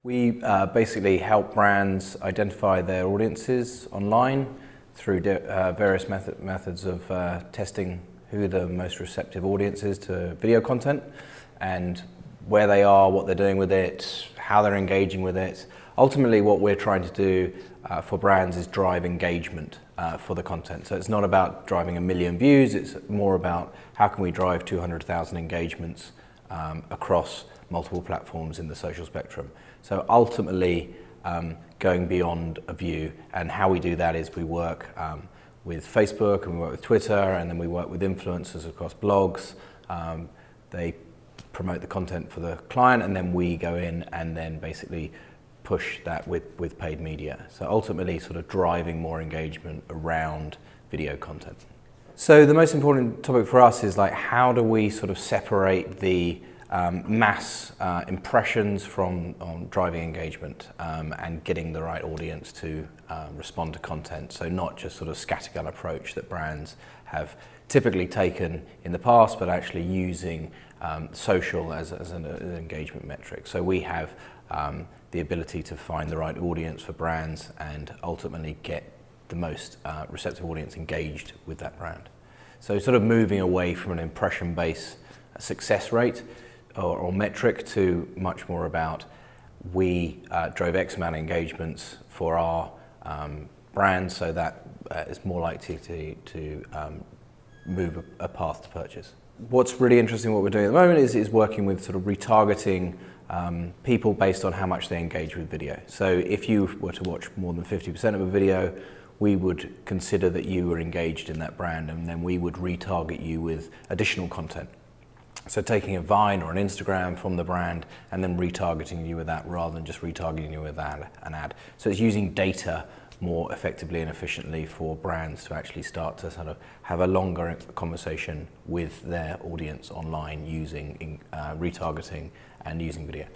We basically help brands identify their audiences online through various methods of testing who the most receptive audience is to video content and where they are, what they're doing with it, how they're engaging with it. Ultimately, what we're trying to do for brands is drive engagement for the content. So it's not about driving 1 million views, it's more about how can we drive 200,000 engagements across multiple platforms in the social spectrum. So ultimately, going beyond a view, and how we do that is we work with Facebook and we work with Twitter, and then we work with influencers across blogs. They promote the content for the client, and then we go in and then basically push that with paid media. So ultimately sort of driving more engagement around video content. So the most important topic for us is like, how do we sort of separate the mass impressions from driving engagement and getting the right audience to respond to content. So not just sort of scattergun approach that brands have typically taken in the past, but actually using social as an engagement metric. So we have the ability to find the right audience for brands and ultimately get the most receptive audience engaged with that brand. So sort of moving away from an impression-based success rate or metric to much more about we drove X amount of engagements for our brand, so that is more likely to move a path to purchase. What's really interesting, what we're doing at the moment is working with sort of retargeting people based on how much they engage with video. So if you were to watch more than 50% of a video, we would consider that you were engaged in that brand, and then we would retarget you with additional content. So taking a Vine or an Instagram from the brand and then retargeting you with that rather than just retargeting you with an ad. So it's using data more effectively and efficiently for brands to actually start to sort of have a longer conversation with their audience online using retargeting and using video.